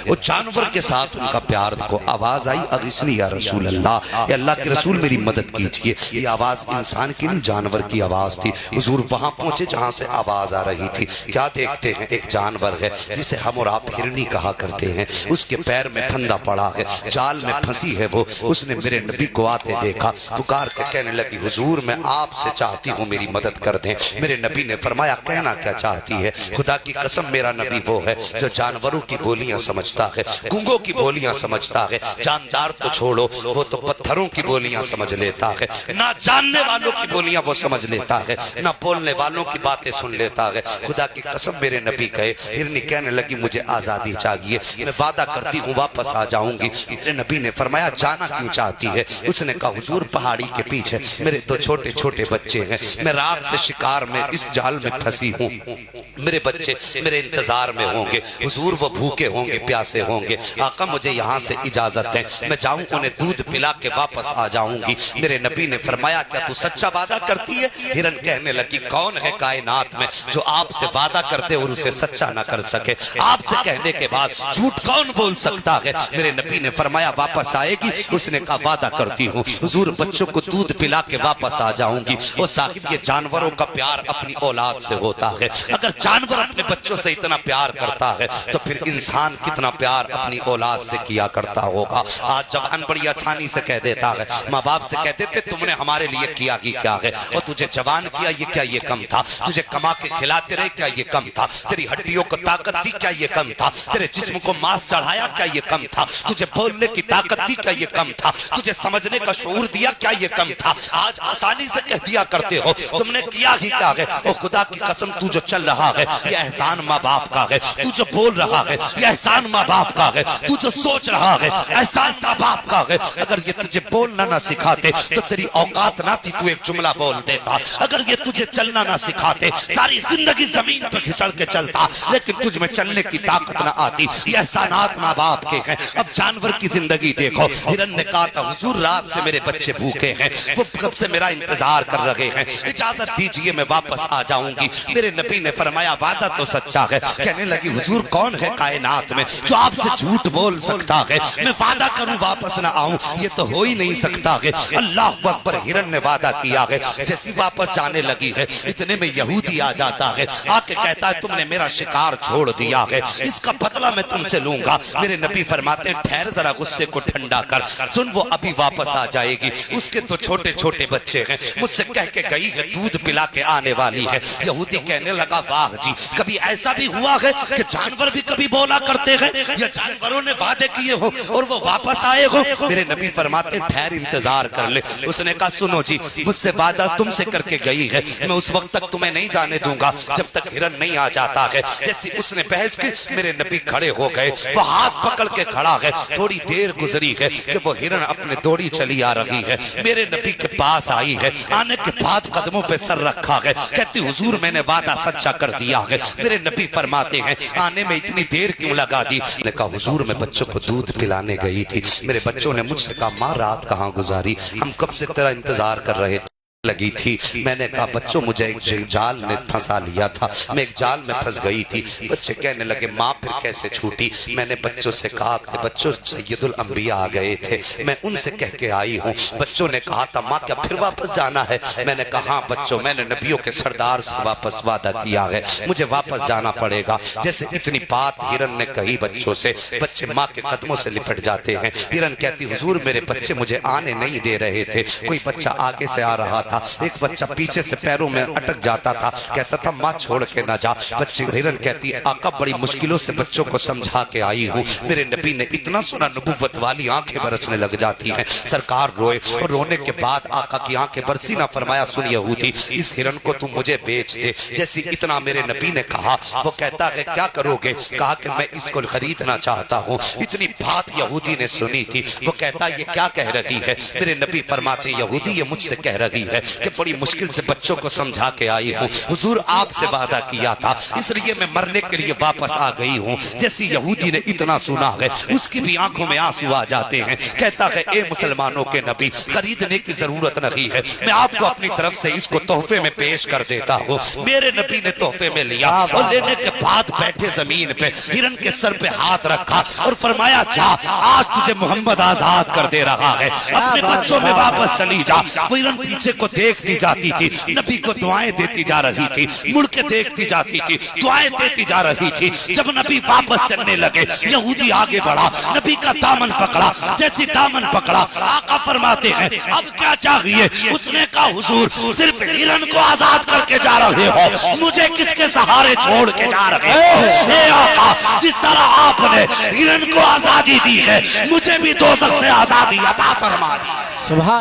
وہ جانور کے ساتھ ان کا پیار کو آواز آئی اغثنی یا رسول اللہ، اے اللہ کے رسول میری مدد کیجئے۔ یہ آواز انسان کی نہیں جانور کی آواز تھی۔ حضور وہاں پہنچے جہاں سے آواز آ رہی تھی، کیا دیکھتے ہیں؟ ایک جانور ہے جسے ہم اور آپ ہرنی کہا کرتے ہیں، اس کے پیر میں پھندا پڑا ہے، جال میں پھنسی ہے وہ۔ اس نے میرے نبی کو آتے دیکھا، پکار کے کہنے لگی حضور میں آپ سے چاہتی ہوں میری مدد کر دیں۔ میرے نبی نے فرمایا کہنا کیا چاہتی ہے؟ خدا کی قسم میرا نبی وہ ہے جو جانوروں کی بولیاں سمجھتا ہے، گونگوں کی بولیاں سمجھتا ہے، جاندار تو چھوڑو وہ تو پتھروں کی بولیاں سمجھ لیتا ہے، نہ جاننے والوں کی بولیاں وہ سمجھ لیتا ہے، نہ بولنے والوں کی باتیں سن لیتا ہے۔ خدا کی قسم میرے نبی کہے، ہرنی کہنے لگی مجھے آزادی چاہیے، میں وعدہ کرتی ہوں واپس آ جاؤں گی۔ میرے نبی نے فرمایا جانا کیوں چاہتی ہے؟ اس نے کہا حضور پہاڑی کے پیچھے میرے دو چھوٹے چھوٹے بچے ہیں، میں رات سے شکار میں اس جال میں پھنسی ہوں، میرے بچے میرے انتظار میں ہوں گے، حضور وہ بھوکے ہوں گے، پیاسے ہوں گے، آقا مجھے یہاں سے اجازت ہے، میں جاؤں انہیں دودھ پلا کے واپس آ جاؤں گی۔ میرے نبی نے فرمایا کیا تو سچا وعدہ کرتی ہے؟ ہرن کہنے لگی کون ہے کائنات میں جو آپ سے وعدہ کرتے اور اسے سچا نہ کر سکے؟ آپ سے کہنے کے بعد جھوٹ کون بول سکتا ہے؟ میرے نبی نے فرمایا واپس آئے گی؟ اس نے کہا وعدہ کرتی ہوں حضور بچوں کو دودھ پلا کے واپس آ جاؤں گی۔ وہ صاحب یہ جانوروں کا پیار اپنی اولاد سے ہوتا ہے، اگر جانور اپنے بچوں سے اتنا پیار کرتا ہے تو پھر انسان کتنا پیار اپنی اولاد سے کیا کرتا ہوگا۔ آج جوان بڑی آسانی سے کہہ دیتا ہے، ماں باپ سے کہتے تھے تم نے ہمارے لیے کیا ہی کیا ہے، اور تجھے جوان کیا یہ کیا یہ کم تھا، تجھے کما کے کھلاتے رہے کیا یہ کم تھا، تیری ہڈیوں کو طاقت دی کیا یہ کم تھا، تیرے جسم کو ماس چڑھایا کیا یہ کم تھا، تجھے بولنے کی طاقت دی کیا یہ کم تھا، تجھے سمجھنے کا شعور دیا کیا یہ کم تھا۔ آج آسانی سے کہہ دیا کرتے ہو تم نے کیا ہی کیا ہے، اور خدا کی قسم تو جو چل رہا ہے یہ احسان ماں باپ کا ہے، تو جو بول رہا ہے یہ احسان ماں باپ کا ہے، تو جو سوچ رہا ہے احسان ماں باپ کا ہے۔ اگر یہ تجھے بولنا نہ سکھاتے تو تیری اوقات نہ تھی تو ایک جملہ بول دیتا، اگر یہ تجھے چلنا نہ سکھاتے ساری زندگی زمین پہ کھسل کے چلتا، لیکن تجھ میں چلنے کی طاقت نہ آتی۔ یہ احسانات ماں باپ کے ہیں۔ اب جانور کی زندگی دیکھو، ہرن نے کہا تھا حضور رات سے میرے بچے بھوکے ہیں، وہ کب سے میرا انتظار کر رہے ہیں، اجازت دیجئے میں واپس آ جاؤں گی۔ میرے نبی نے فرمایا وعدہ تو سچا ہے۔ کہنے لگی حضور کون ہے کائنات میں جو آپ سے جھوٹ بول سکتا ہے؟ میں وعدہ کروں واپس نہ آؤں، یہ تو ہو ہی نہیں سکتا ہے۔ اللہ اکبر، ہرن نے وعدہ کیا ہے، جیسی واپس جانے لگی ہے اتنے میں یہودی آ جاتا ہے، آ کے کہتا ہے تم نے میرا شکار چھوڑ دیا ہے، اس کا بدلہ میں تم سے لوں گا۔ میرے نبی فرماتے ہیں ٹھہر ذرا غصے کو ٹھنڈا کر، سن وہ ابھی واپس آ جائے گی، اس کے تو چھوٹے چھوٹے بچے ہیں، مجھ سے کہہ کے گئی ہے دودھ پلا کے آنے والی ہے۔ یہودی کہنے لگا واہ جی، کبھی ایسا بھی ہوا ہے کہ جانور بھی کبھی بولا کرتے ہیں یا جانوروں نے وعدے کیے ہو اور وہ واپس آئے ہو؟ میرے نبی فرماتے ٹھہر انتظار کر لے۔ اس نے کہا سنو جی، مجھ سے وعدہ تم سے کر کے گئی ہے، میں اس وقت تک تمہیں نہیں جانے دوں گا جب تک ہرن نہیں آ جاتا ہے۔ جیسی اس نے بحث کی میرے نبی کھڑے ہو گئے، وہ ہاتھ پکڑ کے کھڑا ہے۔ تھوڑی دیر گزری ہے کہ وہ ہرن اپنے دوڑی چلی آ رہی ہے، میرے نبی کے پاس آئی ہے، آنے کے بعد قدموں پہ سر رکھا ہے، کہتی حضور میں نے وعدہ سچا کر دیا ہے۔ میرے نبی فرماتے ہیں آنے میں اتنی دیر کیوں لگا دی؟ نے کہا حضور میں بچوں کو دودھ پلانے گئی تھی، میرے بچوں نے مجھ سے کہا ماں رات کہاں گزاری، ہم کب سے تیرا انتظار کر رہے تھے لگی تھی۔ میں نے کہا بچوں مجھے ایک جال نے پھنسا لیا تھا، میں ایک جال میں پھنس گئی تھی۔ بچے کہنے لگے ماں پھر کیسے چھوٹی؟ میں نے بچوں سے کہا کہ بچوں سید الانبیاء آ گئے تھے، میں ان سے کہہ کے آئی ہوں۔ بچوں نے کہا تھا ماں کیا پھر واپس جانا ہے؟ میں نے کہا ہاں بچوں، میں نے نبیوں کے سردار سے واپس وعدہ کیا ہے، مجھے واپس جانا پڑے گا۔ جیسے اتنی بات ہرن نے کہی بچوں سے، بچے ماں کے قدموں سے لپٹ جاتے ہیں۔ ہرن کہتی حضور میرے بچے مجھے آنے نہیں دے رہے تھے، کوئی بچہ آگے سے آ رہا تھا، ایک بچہ پیچھے سے پیروں میں اٹک جاتا تھا، کہتا تھا ماں چھوڑ کے نہ جا۔ بچے ہرن کہتی آقا بڑی مشکلوں سے بچوں کو سمجھا کے آئی ہوں۔ میرے نبی نے اتنا سنا نبوت والی آنکھیں برسنے لگ جاتی ہیں، سرکار روئے اور رونے کے بعد آقا کی آنکھیں برسی نہ، فرمایا سن یہودی اس ہرن کو تم مجھے بیچ دے۔ جیسی اتنا میرے نبی نے کہا، وہ کہتا ہے کیا کرو گے؟ کہا کہ میں اس کو خریدنا چاہتا ہوں۔ اتنی بات یہودی نے سنی تھی، وہ کہتا یہ کیا کہہ رہی ہے؟ میرے نبی فرماتے یہودی یہ مجھ سے کہہ رہی ہے کہ بڑی مشکل سے بچوں کو سمجھا کے آئی ہوں، حضور آپ سے وعدہ کیا تھا، اس لیے میں مرنے کے لیے واپس آ گئی ہوں۔ جیسی یہودی نے اتنا سنا ہے اس کی بھی آنکھوں میں آنسو آ جاتے ہیں، کہتا ہے اے مسلمانوں کے نبی، خریدنے کی ضرورت نہیں ہے، میں آپ کو اپنی طرف سے اس کو تحفے میں پیش کر دیتا ہوں۔ میرے نبی نے تحفے میں لیا اور لینے کے بعد بیٹھے زمین پہ ہرن کے سر پہ ہاتھ رکھا اور فرمایا جا، آج تجھے محمد آزاد کر دے رہا ہے، اپنے بچوں میں واپس چلی جا۔ وہ ہرن پیچھے کو دیکھتی جاتی تھی، نبی کو دعائیں دیتی جا رہی تھی، مڑ کے دیکھتی جاتی تھی، دعائیں دیتی جا رہی تھی۔ جب نبی واپس چلنے لگے یہودی آگے بڑھا، نبی کا دامن پکڑا، جیسی دامن پکڑا آقا فرماتے ہیں اب کیا چاہیے؟ اس نے کہا حضور صرف ہرن کو آزاد کر کے جا رہے ہو، مجھے کس کے سہارے چھوڑ کے جا رہے ہو؟ اے آقا جس طرح آپ نے ہرن کو آزادی دی ہے مجھے بھی دوزخ سے آزادی عطا فرما دی۔ سبحان